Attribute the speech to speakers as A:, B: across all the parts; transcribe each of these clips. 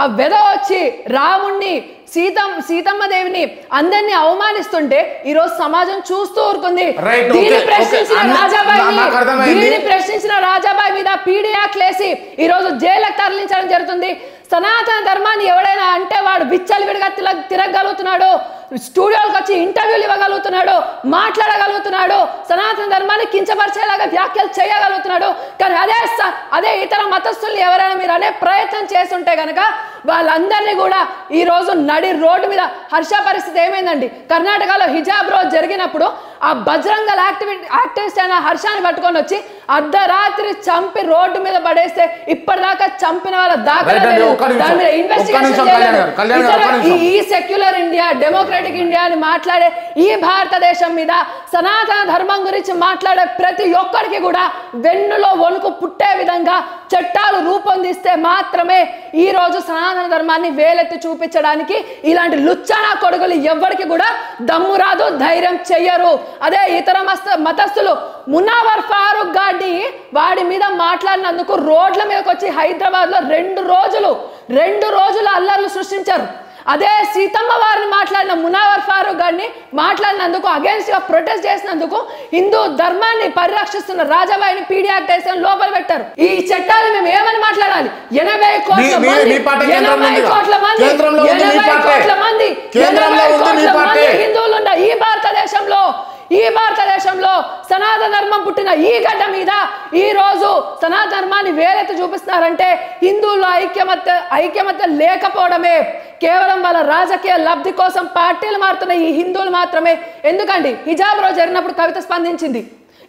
A: ఆ వెద వచ్చి రాముణ్ణి సీతమ్మ దేవిని అందరినీ అవమానిస్తుంటే ఈ రోజు సమాజం చూస్తూ ఊరుకుంది. దీన్ని ప్రశ్నించిన రాజాబాయి మీద పీడీ యాక్ట్ లేసి ఈ రోజు జైలుకు తరలించడం జరుగుతుంది. సనాతన ధర్మాన్ని ఎవడైనా అంటే వాడు విచ్చలవిడిగా తిరగలుగుతున్నాడు, స్టూడియోలకు వచ్చి ఇంటర్వ్యూలు ఇవ్వగలుగుతున్నాడు, మాట్లాడగలుగుతున్నాడు, సనాతన ధర్మాన్ని కించపరిచేలాగా వ్యాఖ్యలు చేయగలుగుతున్నాడు. కానీ అదే ఇతర మతస్థుల్ని ఎవరైనా మీరు అనే ప్రయత్నం చేస్తుంటే కనుక వాళ్ళందరినీ కూడా ఈ రోజు నడి రోడ్డు మీద హర్ష పరిస్థితి ఏమైందండి. కర్ణాటకలో హిజాబ్ రోజు జరిగినప్పుడు ఆ బజరంగల్ యాక్టివిస్ట్ అయిన హర్షాన్ని పట్టుకొని వచ్చి అర్ధరాత్రి చంపి రోడ్డు మీద పడేస్తే ఇప్పటిదాకా చంపిన వాళ్ళ దాఖలా ఈ సెక్యులర్ ఇండియా డెమోక్రటిక్ ఇండియా అని మాట్లాడే ఈ భారతదేశం మీద సనాతన ధర్మం గురించి మాట్లాడే ప్రతి ఒక్కరికి కూడా వెన్నులో వణుకు పుట్టే విధంగా చట్టాలు రూపొందిస్తే మాత్రమే ఈ రోజు సనాతన ధర్మాన్ని వేలెత్తి చూపించడానికి ఇలాంటి లుచ్చనా కొడుకులు ఎవ్వరికి కూడా దమ్ము రాదు, ధైర్యం చెయ్యరు. అదే ఇతర మతస్థులు మునావర్ ఫారూక్ గాడి వాడి మీద మాట్లాడినందుకు రోడ్ల మీదకి వచ్చి హైదరాబాద్ లో 2 రోజులు అల్లర్లు సృష్టించారు. అదే సీతమ్మ వారిని మాట్లాడిన మునావర్ ఫారూక్ గారిని మాట్లాడినందుకు అగేన్స్ట్ గా ప్రొటెస్ట్ చేసినందుకు హిందూ ధర్మాన్ని పరిరక్షిస్తున్న రాజాబాయిని పీడీ యాక్ట్ వేసి లోపల పెట్టారు. ఈ చట్టాలు మేము ఏమని మాట్లాడాలి? 80 కోట్ల మంది హిందువులు ఉన్న ఈ భారతదేశంలో సనాతన ధర్మం పుట్టిన ఈ గడ్డ మీద ఈ రోజు సనాతన ధర్మాన్ని వేలెత్తి చూపిస్తున్నారంటే హిందువుల్లో ఐక్యమత్య లేకపోవడమే. కేవలం వాళ్ళ రాజకీయ లబ్ధి కోసం పార్టీలు మారుతున్న ఈ హిందువులు మాత్రమే. ఎందుకండి హిజాబ్ రోజు జరిగినప్పుడు కవిత స్పందించింది,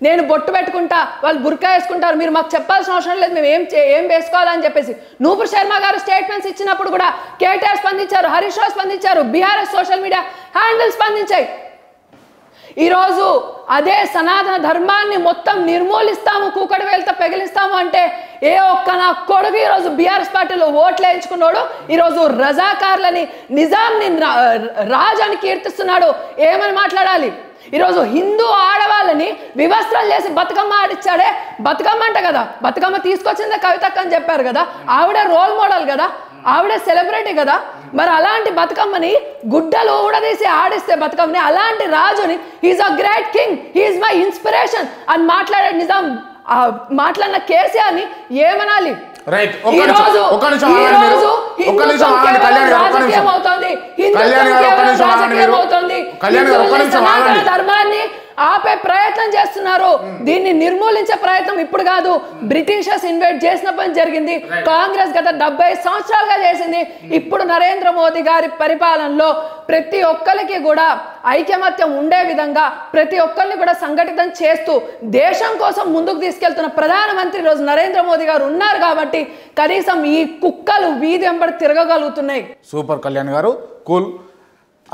A: నేను బొట్టు పెట్టుకుంటా, వాళ్ళు బుర్కా వేసుకుంటారు, మీరు మాకు చెప్పాల్సిన అవసరం లేదు, మేము ఏం వేసుకోవాలని చెప్పేసి నూపుర్ శర్మ గారు స్టేట్మెంట్స్ ఇచ్చినప్పుడు కూడా కేటీఆర్ స్పందించారు, హరీష్ రావు స్పందించారు, బీఆర్ఎస్ సోషల్ మీడియా హ్యాండిల్ స్పందించాయి. ఈరోజు అదే సనాతన ధర్మాన్ని మొత్తం నిర్మూలిస్తాము, కూకటి వేలతో పెగిలిస్తాము అంటే ఏ ఒక్క నా కొడుకు ఈరోజు బీఆర్ఎస్ పార్టీలో ఓట్లు వేయించుకున్నాడు, ఈరోజు రజాకార్లని నిజాంని రాజాని కీర్తిస్తున్నాడు. ఏమని మాట్లాడాలి? ఈరోజు హిందూ ఆడవాళ్ళని వివస్త్రాలు చేసి బతుకమ్మ ఆడిచ్చాడే, బతుకమ్మ అంట కదా, బతుకమ్మ తీసుకొచ్చిందే కవితక్క అని చెప్పారు కదా, ఆవిడే రోల్ మోడల్ కదా, ఆవిడే సెలబ్రిటీ కదా. మరి అలాంటి బతుకమ్మని గుడ్డలు ఊడదీసి ఆడిస్తే బతుకమ్మని, అలాంటి రాజుని he's a great king, he's my inspiration అని మాట్లాడే నిజాం మాట్లాడిన కేసీఆర్ని ఏమనాలి? ధర్మాన్ని ఆపే ప్రయత్నం చేస్తున్నారు. దీన్ని నిర్మూలించే ప్రయత్నం ఇప్పుడు కాదు, బ్రిటిషర్స్ ఇన్వైట్ చేసినప్పుడు జరిగింది. కాంగ్రెస్ గత 70 సంవత్సరాలుగా చేసింది. ఇప్పుడు నరేంద్ర మోదీ గారి పరిపాలనలో ప్రతి ఒక్కరికి కూడా ఐకమత్యం ఉండే విధంగా ప్రతి ఒక్కరిని కూడా సంఘటితం చేస్తూ దేశం కోసం ముందుకు తీసుకెళ్తున్న ప్రధానమంత్రి రోజు నరేంద్ర మోదీ గారు ఉన్నారు కాబట్టి కనీసం ఈ కుక్కలు వీధి వెంబడి తిరగగలుగుతున్నాయి.
B: సూపర్ కళ్యాణ్ గారు, కూల్.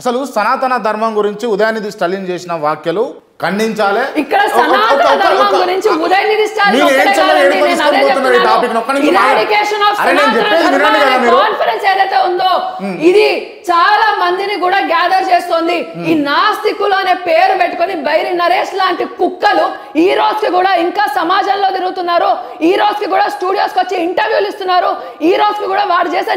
B: అసలు సనాతన ధర్మం గురించి ఉదయనిధి స్టాలిన్ చేసిన వ్యాఖ్యలు ఖండించాలి.
A: ఇక్కడ సనాతన ధర్మం గురించి ఉదయనిధి స్టాలిన్ కాన్ఫరెన్స్ ఏదైతే ఉందో ఇది చాలా మందిని కూడా గ్యాదర్ చేస్తోంది. ఈ నాస్తికులు అనే పేరు పెట్టుకొని బైరి నరేష్ లాంటి కుక్కలు ఈ రోజుకి కూడా ఇంకా సమాజంలో తిరుగుతున్నారు. ఈ రోజుకి కూడా స్టూడియోస్ కి వచ్చి ఇంటర్వ్యూలు ఇస్తున్నారు. ఈ రోజుకి కూడా వాడు చేసే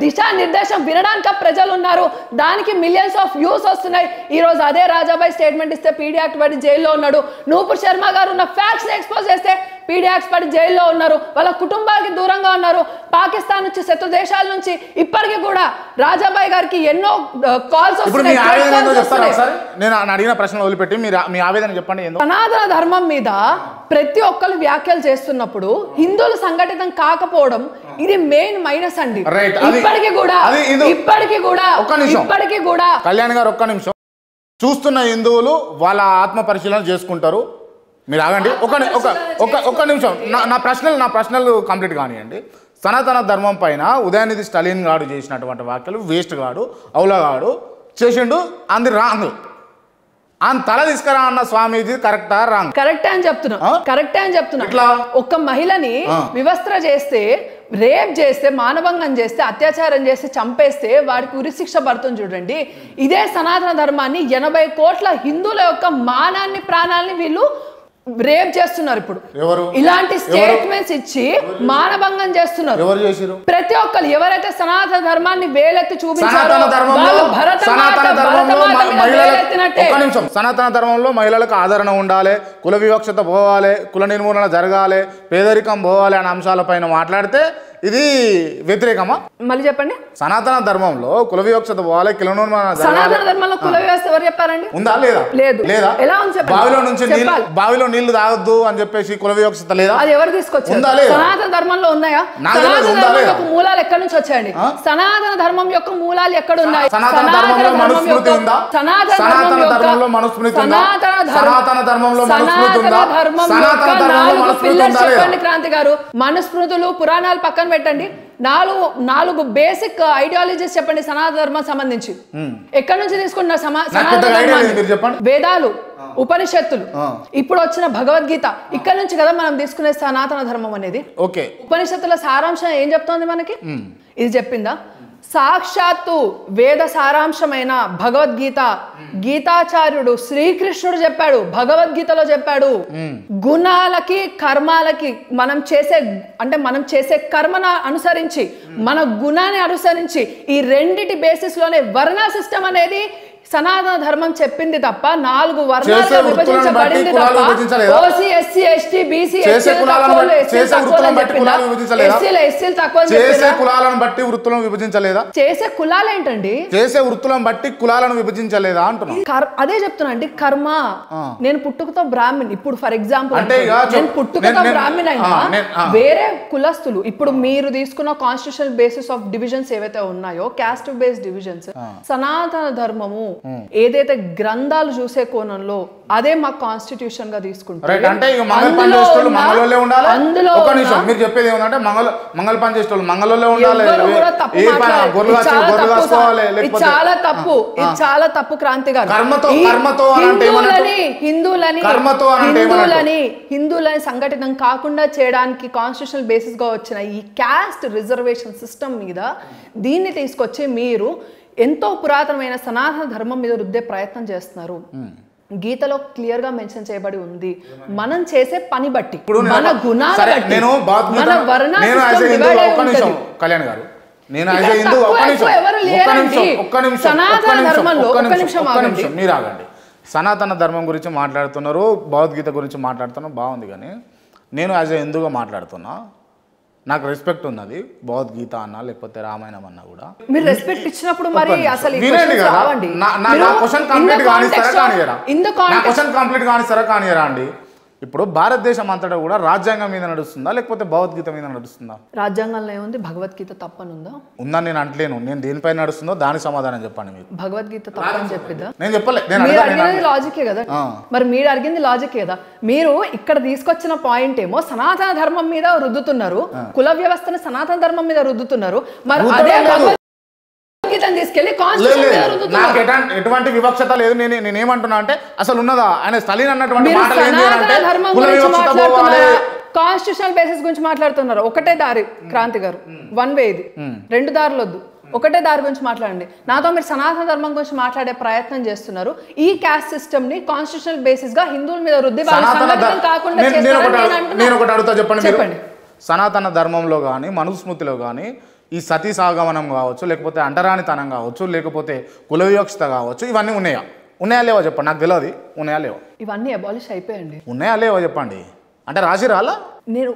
A: దిశా నిర్దేశం వినడానికి ప్రజలు ఉన్నారు. దానికి మిలియన్స్ ఆఫ్ వ్యూస్ వస్తున్నాయి. ఈ రోజు అదే రాజాబాయి స్టేట్మెంట్ ఇస్తే పీడీ యాక్ట్ పడి జైల్లో ఉన్నాడు. నూపుర్ శర్మ గారు ఉన్న ఫ్యాక్ట్స్ ఎక్స్పోజ్ చేస్తే పీడీ యాక్ట్ పడి జైల్లో ఉన్నారు. వాళ్ళ కుటుంబానికి దూరంగా ఉన్నారు. పాకిస్తాన్ నుంచి, శత్రు దేశాల నుంచి ఇప్పటికీ కూడా రాజాబాయి గారికి ఎన్నో కాల్స్ వస్తున్నాయి.
B: నేను అడిగిన ప్రశ్న వదిలిపెట్టి మీ ఆవేదన చెప్పండి.
A: సనాతన ధర్మం మీద ప్రతి ఒక్కరు వ్యాఖ్యలు చేస్తున్నప్పుడు హిందువులు సంఘటితం కాకపోవడం ఇది మెయిన్ మైనస్ అండి. ఇప్పటికీ కూడా
B: కళ్యాణ్ గారు ఒక్క నిమిషం, చూస్తున్న హిందువులు వాళ్ళ ఆత్మ పరిశీలన చేసుకుంటారు. మీరు ఆగండి ఒక్క నిమిషం. నా ప్రశ్నలు కంప్లీట్ కానివ్వండి. సనాతన ధర్మం పైన ఉదయనిధి స్టాలిన్ గారు చేసినటువంటి వ్యాఖ్యలు వేస్ట్ గాడు, అవులగాడు చేసిండు, అంది రాంగ్. ఆయన తల తీసుకురా అన్న స్వామీజీ కరెక్టా రాంగ్?
A: కరెక్టే అని చెప్తున్నా. ఒక మహిళని వివస్త్ర చేస్తే, రేప్ చేస్తే, మానభంగం చేస్తే, అత్యాచారం చేస్తే, చంపేస్తే వాడికి ఉరిశిక్ష పడుతుంది చూడండి. ఇదే సనాతన ధర్మాన్ని 80 కోట్ల హిందువుల యొక్క మానాన్ని, ప్రాణాలని వీళ్ళు రేప్ చేస్తున్నారు ఇప్పుడు
B: ఎవరు
A: ఇలాంటి స్టేట్మెంట్స్ ఇచ్చి మానభంగం చేస్తున్నారు
B: ఎవరు చేశారు
A: ప్రతి ఒక్కరు ఎవరైతే సనాతన ధర్మాన్ని వేలెత్తి చూపించారో
B: సనాతన ధర్మంలో మహిళలకు ఆదరణ ఉండాలి కుల వివక్షత పోవాలి కుల నిర్మూలన జరగాలి పేదరికం పోవాలి అనే అంశాలపైన మాట్లాడితే ఇది వ్యతిరేకమా
A: మళ్ళీ చెప్పండి
B: సనాతన ధర్మంలో కుల వివక్షత పోవాలి కుల నిర్మూలన
A: సనాతన ధర్మంలో కుల వ్యవస్థ ఎవరు చెప్పారండి
B: ఉందా లేదా
A: లేదు
B: లేదా
A: ఎలా ఉంది చెప్పండి
B: బావిలో నుంచి బావిలో నీళ్లు తాగొద్దు అని చెప్పేసి కుల వివక్షత లేదా
A: అది ఎవరు తీసుకొచ్చారు సనాతన ధర్మంలో ఉన్నాయా సనాతన ధర్మం యొక్క మూలాలు ఎక్కడి నుంచి వచ్చాయండి సనాతన ధర్మం యొక్క మూలాలు ఎక్కడ ఉన్నాయి
B: సనాతన ధర్మంలో మనుస్మృతి ఉందా సనాతన ధర్మంలో మనుస్మృతి ఉందా సనాతన ధర్మంలో మనుస్మృతి ఉందా సనాతన ధర్మంలో మనుస్మృతి ఉందా
A: చెప్పండి క్రాంతి గారు మనుస్మృతులు పురాణాలు పక్కన పెట్టండి నాలుగు బేసిక్ ఐడియాలజీస్ చెప్పండి సనాతన ధర్మం సంబంధించి ఎక్కడి నుంచి తీసుకుంటున్నారు సనాతన ధర్మాన్ని వేదాలు ఉపనిషత్తులు ఇప్పుడు వచ్చిన భగవద్గీత ఇక్కడ నుంచి కదా మనం తీసుకునే సనాతన ధర్మం అనేది
B: ఓకే
A: ఉపనిషత్తుల సారాంశం ఏం చెప్తోంది మనకి ఇది చెప్పిందా సాక్షాత్తు వేద సారాంశమైన భగవద్గీత గీతాచార్యుడు శ్రీకృష్ణుడు చెప్పాడు భగవద్గీతలో చెప్పాడు గుణాలకి కర్మాలకి మనం చేసే కర్మను అనుసరించి మన గుణాన్ని అనుసరించి ఈ రెండిటి బేసిస్ లోనే వర్ణ సిస్టమ్ అనేది సనాతన ధర్మం చెప్పింది తప్ప 4 వర్ణాలుగా విభజించబడింది తప్ప ఓసీ ఎస్సీ ఎస్టీ బీసీ
B: చేసే కులాలను బట్టి వృత్తులను విభజించలేదా
A: చేసే కులాలు ఏంటండి
B: చేసే వృత్తులను బట్టి కులాలను విభజించలేదా అంటున్నా
A: అదే చెప్తున్నా అండి కర్మ నేను పుట్టుకతో బ్రాహ్మణ్ ఇప్పుడు ఫర్ ఎగ్జాంపుల్ నేను పుట్టుకతో బ్రాహ్మణ్ అయినా వేరే కులస్తులు ఇప్పుడు మీరు తీసుకున్న కాన్స్టిట్యూషనల్ బేసిస్ ఆఫ్ డివిజన్స్ ఏవైతే ఉన్నాయో క్యాస్ట్ బేస్డ్ డివిజన్స్ సనాతన ధర్మము ఏదైతే గ్రంథాలు చూసే కోణంలో అదే మా కాన్స్టిట్యూషన్ గా తీసుకుంటారు
B: అందులో మీరు చెప్పేది ఏమంటే మంగళ పని చేసేవాళ్ళు మంగళంలో ఉండాలి
A: చాలా తప్పు ఇది చాలా తప్పు క్రాంతి గారు హిందువులని సంఘటితం కాకుండా చేయడానికి కాన్స్టిట్యూషనల్ బేసిస్ గా వచ్చిన ఈ క్యాస్ట్ రిజర్వేషన్ సిస్టమ్ మీద దీన్ని తీసుకొచ్చి మీరు ఎంతో పురాతనమైన సనాతన ధర్మం మీద రుద్దే ప్రయత్నం చేస్తున్నారు గీతలో క్లియర్ గా మెన్షన్ చేయబడి ఉంది మనం చేసే పని బట్టి మన గుణాల బట్టి మన వర్ణ
B: కళ్యాణ్ గారు మీరు ఆగండి సనాతన ధర్మం గురించి మాట్లాడుతున్నారు భగవద్గీత గురించి మాట్లాడుతున్నారు బాగుంది కానీ నేను యాజ్ ఏ హిందూగా మాట్లాడుతున్నా నాకు రెస్పెక్ట్ ఉన్నది భగవద్గీత అన్నా లేకపోతే రామాయణం అన్నా కూడా
A: మీరు రెస్పెక్ట్ ఇచ్చినప్పుడు మరి అసలు
B: క్వశ్చన్ కంప్లీట్ కానిస్తారా కానియరా అండి ఇప్పుడు భారతదేశం అంతటా కూడా రాజ్యాంగం మీద నడుస్తుందా లేకపోతే భగవద్గీత మీద నడుస్తుందా
A: రాజ్యాంగంలో ఏముంది భగవద్గీత తప్పనుందా
B: ఉందా నేను అంటలేను నేను దేనిపై నడుస్తుందో దానికి సమాధానం చెప్పండి మీరు
A: భగవద్గీత తప్పని చెప్పిద్దా
B: నేను చెప్పలే
A: లాజికే కదా మరి మీరు అడిగింది లాజికే కదా మీరు ఇక్కడ తీసుకొచ్చిన పాయింట్ ఏమో సనాతన ధర్మం మీద రుద్దుతున్నారు కుల వ్యవస్థను సనాతన ధర్మం మీద రుద్దుతున్నారు మరి అదే తీసుకెళ్లి
B: నాకు ఎటువంటి వివక్షత లేదు నేనేమంటున్నా అంటే అసలు ఉన్నదా ఆయన స్టాలిన్ అన్నటువంటి మాటలు ఏంటి అంటే కుల వివక్షత పోవాలి
A: కాన్స్టిట్యూషనల్ బేసిస్ గురించి మాట్లాడుతున్నారు ఒకటే దారి క్రాంతి గారు వన్ వే ఇది 2 దారులు వద్దు ఒకటే దారి గురించి మాట్లాడండి నాతో మీరు సనాతన ధర్మం గురించి మాట్లాడే ప్రయత్నం చేస్తున్నారు ఈ క్యాస్ట్ సిస్టమ్ ని కాన్స్టిట్యూషనల్ బేసిస్ గా హిందువుల మీద రుద్ది కాకుండా
B: నేను ఒకటి అడుగుతా చెప్పండి సనాతన ధర్మంలో కానీ మనుస్మృతిలో కానీ ఈ సతీ సాగమనం కావచ్చు లేకపోతే అంటరానితనం కావచ్చు లేకపోతే కుల వివక్షత కావచ్చు ఇవన్నీ ఉన్నాయా లేవా చెప్పండి నాకు తెలియదు ఉన్నాయా లేవా
A: ఇవన్నీ అబాలిష్ అయిపోయండి
B: ఉన్నాయా లేవా చెప్పండి అంటే రాసి రాలా
A: నేను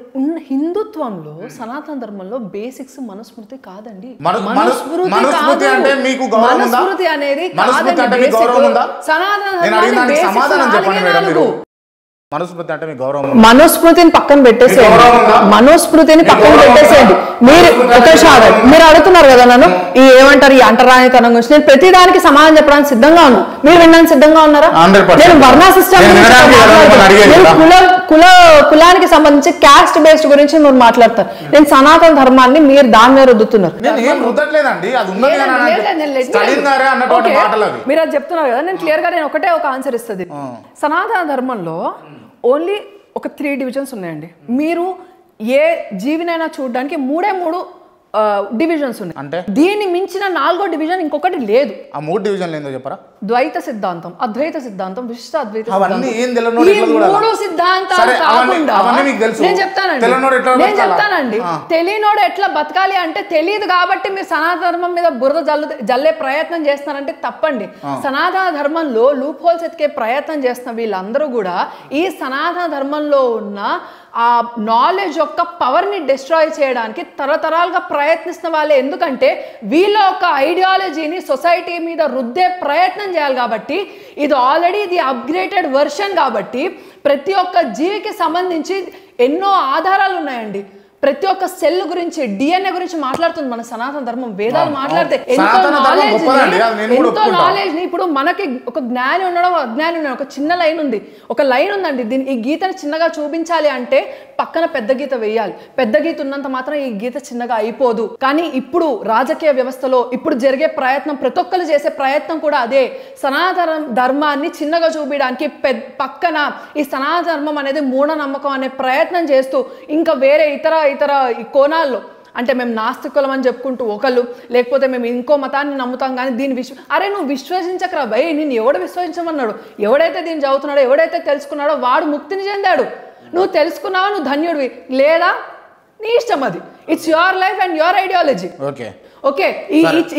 A: హిందుత్వంలో సనాతన ధర్మంలో బేసిక్స్ మనుస్మృతి కాదండి
B: మనుస్మృతి అంటే మీకు గౌరవం ఉందా
A: మనుస్మృతి అనేది
B: మనుస్మృతి అంటే మీకు గౌరవం ఉందా
A: సనాతన
B: నేను అడిగిన దానికి సమాధానం చెప్పండి మేడం మీరు మనుస్మృతి అంటే మీ గౌరవం
A: మనుస్మృతిని పక్కన పెట్టేసేయండి మనుస్మృతిని పక్కన పెట్టేసేయండి మీరు మీరు అడుగుతున్నారు కదా నన్ను ఈ ఏమంటారు ఈ అంటరానితనం గురించి నేను ప్రతి దానికి సమాధానం చెప్పడానికి సిద్ధంగా ఉన్నాను మీరు వినడానికి సిద్ధంగా ఉన్నారా నేను వర్ణ సిస్టమ్ కులానికి సంబంధించి క్యాస్ట్ బేస్డ్ గురించి మీరు మాట్లాడతారు నేను సనాతన ధర్మాన్ని మీరు దాని మీద రుద్దుతున్నారు మీరు అది చెప్తున్నారు కదా నేను క్లియర్ గా నేను ఒకటే ఒక ఆన్సర్ ఇస్తుంది సనాతన ధర్మంలో ఓన్లీ ఒక 3 డివిజన్స్ ఉన్నాయండి మీరు ఏ జీవినైనా చూడడానికి 3 డివిజన్స్ ఉన్నాయి.
B: అంటే
A: దీన్ని మించిన 4వ డివిజన్ ఇంకొకటి లేదు.
B: ఆ 3 డివిజన్లు ఏందో చెప్పరా?
A: ద్వైత సిద్ధాంతం, అద్వైత సిద్ధాంతం, విశిష్ట అద్వైత
B: అవన్నీ ఏం
A: సిద్ధాంతం.
B: తెలనోడు
A: ఈ
B: ఎట్లా చూడాలి?
A: 3 సిద్ధాంతాలు
B: సరే,
A: కాకుండా
B: అవన్నీ మీకు తెలుసు.
A: నేను చెప్తానండి,
B: తెలనోడు ఎట్లా
A: నేను
B: బతకాలా?
A: చెప్తానండి. తెలియనోడు ఎట్లా బతకాలి అంటే తెలియదు కాబట్టి మీరు సనాతన ధర్మం మీద బురద జల్లే ప్రయత్నం చేస్తున్నారంటే తప్పండి. సనాతన ధర్మంలో లూప్ హోల్స్ ఎతికే ప్రయత్నం చేస్తున్న వీళ్ళందరూ కూడా ఈ సనాతన ధర్మంలో ఉన్న ఆ నాలెడ్జ్ యొక్క పవర్ని డిస్ట్రాయ్ చేయడానికి తరతరాలుగా ప్రయత్నిస్తున్న వాళ్ళే. ఎందుకంటే వీళ్ళ యొక్క ఐడియాలజీని సొసైటీ మీద రుద్దే ప్రయత్నం చేయాలి కాబట్టి. ఇది ఆల్రెడీ ఇది అప్గ్రేడెడ్ వర్షన్ కాబట్టి ప్రతి ఒక్క జీవికి సంబంధించి ఎన్నో ఆధారాలు ఉన్నాయండి. ప్రతి ఒక్క సెల్ గురించి, డిఎన్ఏ గురించి మాట్లాడుతుంది మన సనాతన ధర్మం. వేదాలు మాట్లాడితే ఎంతో నాలెడ్జ్ ని ఇప్పుడు మనకి ఒక జ్ఞాని ఉండడం, అజ్ఞాని ఉండడం, ఒక చిన్న లైన్ ఉంది, ఒక లైన్ ఉందండి. దీని ఈ గీతని చిన్నగా చూపించాలి అంటే పక్కన పెద్ద గీత వేయాలి. పెద్ద గీత ఉన్నంత మాత్రం ఈ గీత చిన్నగా అయిపోదు. కానీ ఇప్పుడు రాజకీయ వ్యవస్థలో ఇప్పుడు జరిగే ప్రయత్నం, ప్రతి ఒక్కరు చేసే ప్రయత్నం కూడా అదే. సనాతన ధర్మాన్ని చిన్నగా చూపించడానికి పక్కన ఈ సనాతన ధర్మం అనేది మూఢనమ్మకం అనే ప్రయత్నం చేస్తూ ఇంకా వేరే ఇతర ఈ కోణాల్లో అంటే మేము నాస్తికులం అని చెప్పుకుంటూ ఒకళ్ళు, లేకపోతే మేము ఇంకో మతాన్ని నమ్ముతాం కానీ దీన్ని అరే నువ్వు విశ్వసించకరా భయ్, నేను ఎవడు విశ్వసించమన్నాడు? ఎవడైతే దీన్ని చదువుతున్నాడో, ఎవడైతే తెలుసుకున్నాడో వాడు ముక్తిని చెందాడు. నువ్వు తెలుసుకున్నావా నువ్వు ధన్యుడివి, లేదా నీ ఇష్టం, అది it's your life and your ideology. Okay,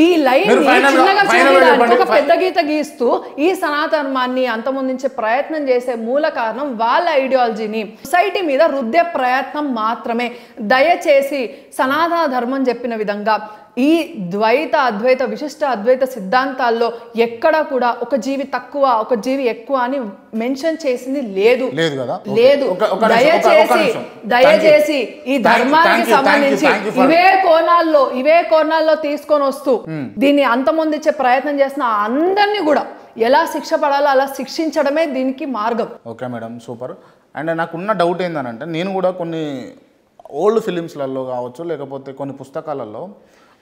A: ఈ లైన్ చిన్నగా చూడడానికి ఒక పెద్ద గీత గీస్తూ ఈ సనాతనాన్ని అంతమొందించే ప్రయత్నం చేసే మూల కారణం వాళ్ళ ఐడియాలజీని సొసైటీ మీద రుద్దే ప్రయత్నం మాత్రమే. దయచేసి సనాతన ధర్మం చెప్పిన విధంగా ఈ ద్వైత, అద్వైత, విశిష్ట అద్వైత సిద్ధాంతాల్లో ఎక్కడ కూడా ఒక జీవి తక్కువ, ఒక జీవి ఎక్కువ అని మెన్షన్ చేసింది లేదు. లేదు. దయచేసి ఈ ధర్మానికి సంబంధించి ఇవే కోణాల్లో తీసుకొని వస్తూ దీన్ని అంతమొందించే ప్రయత్నం చేసిన అందరినీ కూడా ఎలా శిక్ష పడాలో అలా శిక్షించడమే దీనికి మార్గం.
B: Okay madam, super. అండ్ నాకున్న డౌట్ ఏంటంటే నేను కూడా కొన్ని ఓల్డ్ ఫిలిమ్స్లలో కావచ్చు, లేకపోతే కొన్ని పుస్తకాలలో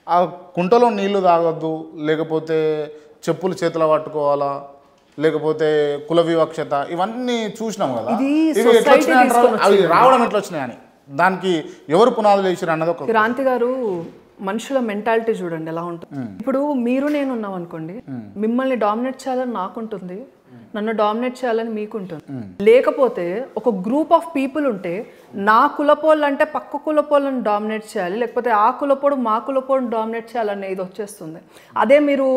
B: ఆ కుంటలో నీళ్లు తాగొద్దు, లేకపోతే చెప్పులు చేతిలో పట్టుకోవాలా, లేకపోతే కుల వివక్షత, ఇవన్నీ చూసినాం కదా. ఇవి ఎట్లా వచ్చినాయి, అవి రావడం ఎట్లా వచ్చినాయి అని దానికి ఎవరు పునాదులు వేసారు అన్నది ఒక.
A: క్రాంతి గారు మనుషుల మెంటాలిటీ చూడండి ఎలా ఉంటుంది. ఇప్పుడు మీరు నేను ఉన్నాం అనుకోండి, మిమ్మల్ని డామినేట్ చేయాలని నాకుంటుంది, నన్ను డామినేట్ చేయాలని మీకుంటుంది. లేకపోతే ఒక గ్రూప్ ఆఫ్ పీపుల్ ఉంటే నా కులపోళ్ళు అంటే పక్క కులపోళ్ళని డామినేట్ చేయాలి, లేకపోతే ఆ కులపోడు మా కులపోడుని డామినేట్ చేయాలనే ఇది వచ్చేస్తుంది. అదే మీరు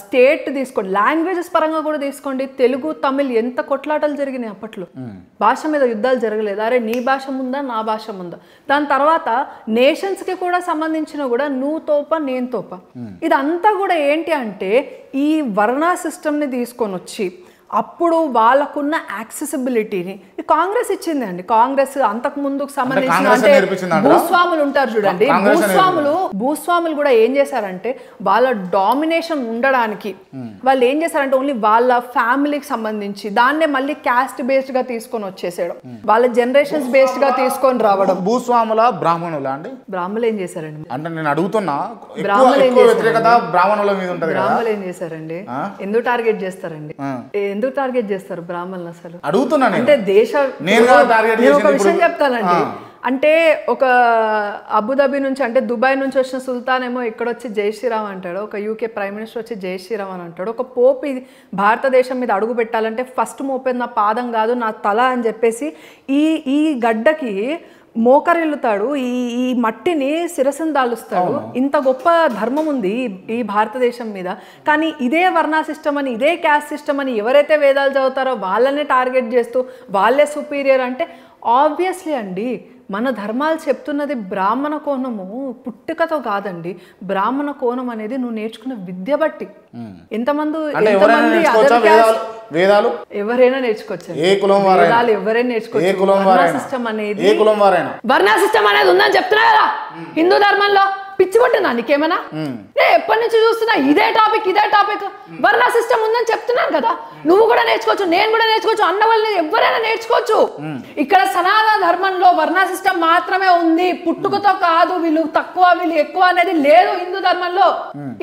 A: స్టేట్ తీసుకోండి, లాంగ్వేజెస్ పరంగా కూడా తీసుకోండి. తెలుగు, తమిళ్ ఎంత కొట్లాటలు జరిగినాయి అప్పట్లో. భాష మీద యుద్ధాలు జరగలేదు. అరే నీ భాష ముందా, నా భాష ముందా. దాని తర్వాత నేషన్స్కి కూడా సంబంధించిన కూడా నువ్వు తోప నేను తోప. ఇదంతా కూడా ఏంటి అంటే ఈ వర్ణ సిస్టమ్ని తీసుకొని వచ్చి అప్పుడు వాళ్ళకున్న యాక్సెసిబిలిటీని కాంగ్రెస్ ఇచ్చింది అండి. కాంగ్రెస్ అంతకు ముందుకు సంబంధించిన అంటే భూస్వాములు ఉంటారు చూడండి, భూస్వాములు కూడా ఏం చేశారంటే వాళ్ళ డామినేషన్ ఉండడానికి వాళ్ళు ఏం చేశారంటే ఓన్లీ వాళ్ళ ఫ్యామిలీకి సంబంధించి దాన్నే మళ్ళీ క్యాస్ట్ బేస్డ్ గా తీసుకొని వచ్చేసేయడం, వాళ్ళ జనరేషన్స్ బేస్డ్ గా తీసుకొని రావడం.
B: భూస్వాముల బ్రాహ్మణుల అండి,
A: బ్రాహ్మణులు ఏం చేశారండి
B: అంటే నేను అడుగుతున్నా,
A: బ్రాహ్మణులు ఏం చేశారండి? ఎందుకు టార్గెట్ చేస్తారండి? ఎందుకు టార్గెట్ చేస్తారు బ్రాహ్మణులు? అసలు
B: అడుగుతున్నాను
A: అంటే నేను ఒక విషయం చెప్తానండి. అంటే ఒక అబుదాబి నుంచి అంటే దుబాయ్ నుంచి వచ్చిన సుల్తాన్ ఏమో ఇక్కడ వచ్చి జై శ్రీరామ్ అంటాడు, ఒక యూకే ప్రైమ్ మినిస్టర్ వచ్చి జై శ్రీరామ్ అని అంటాడు. ఒక పోప్ ఇది భారతదేశం మీద అడుగు పెట్టాలంటే ఫస్ట్ మోపేది నా పాదం కాదు నా తల అని చెప్పేసి ఈ గడ్డకి మోకరిల్లుతాడు, ఈ మట్టిని శిరస్సును దాలుస్తాడు. ఇంత గొప్ప ధర్మం ఉంది ఈ భారతదేశం మీద. కానీ ఇదే వర్ణ సిస్టమ్ అని, ఇదే క్యాస్ట్ సిస్టమ్ అని ఎవరైతే వేదాలు చదువుతారో వాళ్ళనే టార్గెట్ చేస్తూ వాళ్ళే సుపీరియర్ అంటే ఆబ్వియస్లీ అండి మన ధర్మాలు చెప్తున్నది బ్రాహ్మణ కోణము పుట్టుకతో కాదండి. బ్రాహ్మణ కోణం అనేది నువ్వు నేర్చుకున్న విద్య బట్టి. ఎంతమంది
B: వేదాలు
A: ఎవరైనా నేర్చుకోవచ్చు, వేదాలు ఎవరైనా నేర్చుకోవచ్చు. వర్ణ సిస్టమ్ అనేది ఉందని చెప్తున్నా కదా హిందూ ధర్మంలో. పిచ్చి పట్టిందా నీకేమైనా? ఎప్పటి నుంచి చూస్తున్నా ఇదే టాపిక్. వర్ణ సిస్టమ్ ఉందని చెప్తున్నాను కదా, నువ్వు కూడా నేర్చుకోవచ్చు, నేను కూడా నేర్చుకోవచ్చు, అన్న వాళ్ళు ఎవరైనా నేర్చుకోవచ్చు. ఇక్కడ సనాతన ధర్మంలో వర్ణ సిస్టమ్ మాత్రమే ఉంది, పుట్టుకతో కాదు. వీళ్ళు తక్కువ వీళ్ళు ఎక్కువ అనేది లేదు హిందూ ధర్మంలో.